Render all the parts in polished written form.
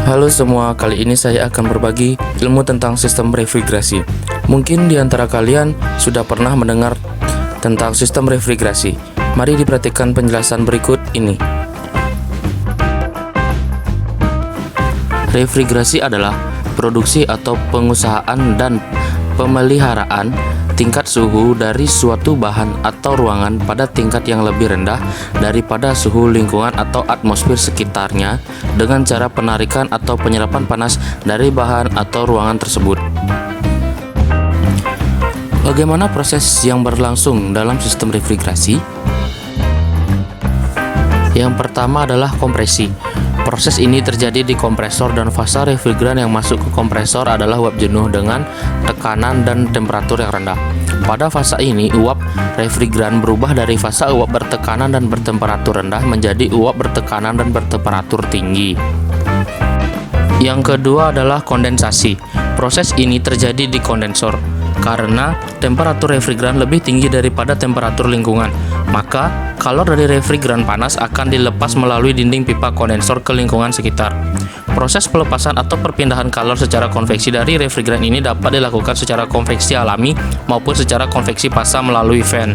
Halo semua, kali ini saya akan berbagi ilmu tentang sistem refrigerasi. Mungkin di antara kalian sudah pernah mendengar tentang sistem refrigerasi. Mari diperhatikan penjelasan berikut ini. Refrigerasi adalah produksi atau pengusahaan dan pemeliharaan tingkat suhu dari suatu bahan atau ruangan pada tingkat yang lebih rendah daripada suhu lingkungan atau atmosfer sekitarnya dengan cara penarikan atau penyerapan panas dari bahan atau ruangan tersebut. Bagaimana proses yang berlangsung dalam sistem refrigerasi? Yang pertama adalah kompresi. Proses ini terjadi di kompresor dan fasa refrigeran yang masuk ke kompresor adalah uap jenuh dengan tekanan dan temperatur yang rendah. Pada fasa ini, uap refrigeran berubah dari fasa uap bertekanan dan bertemperatur rendah menjadi uap bertekanan dan bertemperatur tinggi. Yang kedua adalah kondensasi. Proses ini terjadi di kondensor. Karena temperatur refrigeran lebih tinggi daripada temperatur lingkungan, maka kalor dari refrigeran panas akan dilepas melalui dinding pipa kondensor ke lingkungan sekitar. Proses pelepasan atau perpindahan kalor secara konveksi dari refrigeran ini dapat dilakukan secara konveksi alami maupun secara konveksi paksa melalui fan.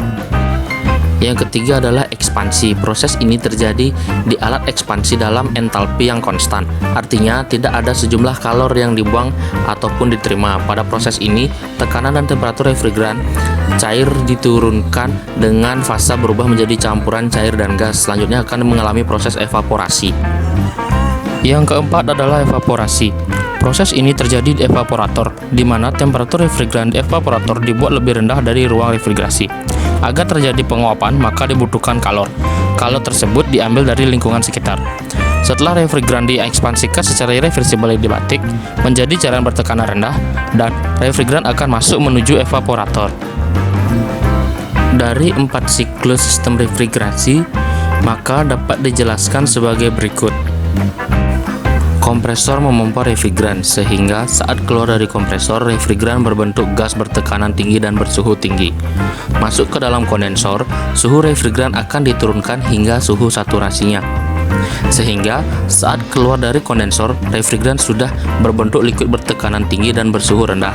Yang ketiga adalah ekspansi. Proses ini terjadi di alat ekspansi dalam entalpi yang konstan. Artinya, tidak ada sejumlah kalor yang dibuang ataupun diterima. Pada proses ini, tekanan dan temperatur refrigeran cair diturunkan dengan fasa berubah menjadi campuran cair dan gas. Selanjutnya akan mengalami proses evaporasi. Yang keempat adalah evaporasi. Proses ini terjadi di evaporator, di mana temperatur refrigeran di evaporator dibuat lebih rendah dari ruang refrigerasi. Agar terjadi penguapan, maka dibutuhkan kalor. Kalor tersebut diambil dari lingkungan sekitar. Setelah refrigeran diekspansikan secara irreversibel di batik menjadi cairan bertekanan rendah, dan refrigeran akan masuk menuju evaporator. Dari 4 siklus sistem refrigerasi, maka dapat dijelaskan sebagai berikut. Kompresor memompa refrigeran, sehingga saat keluar dari kompresor, refrigeran berbentuk gas bertekanan tinggi dan bersuhu tinggi. Masuk ke dalam kondensor, suhu refrigeran akan diturunkan hingga suhu saturasinya. Sehingga saat keluar dari kondensor, refrigeran sudah berbentuk liquid bertekanan tinggi dan bersuhu rendah.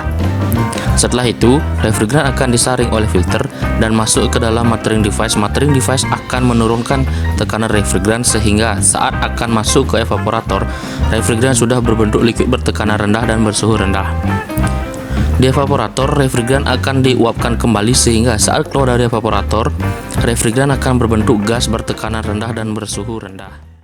Setelah itu, refrigeran akan disaring oleh filter dan masuk ke dalam metering device. Metering device akan menurunkan tekanan refrigeran sehingga saat akan masuk ke evaporator, refrigeran sudah berbentuk liquid bertekanan rendah dan bersuhu rendah. Di evaporator, refrigeran akan diuapkan kembali sehingga saat keluar dari evaporator, refrigeran akan berbentuk gas bertekanan rendah dan bersuhu rendah.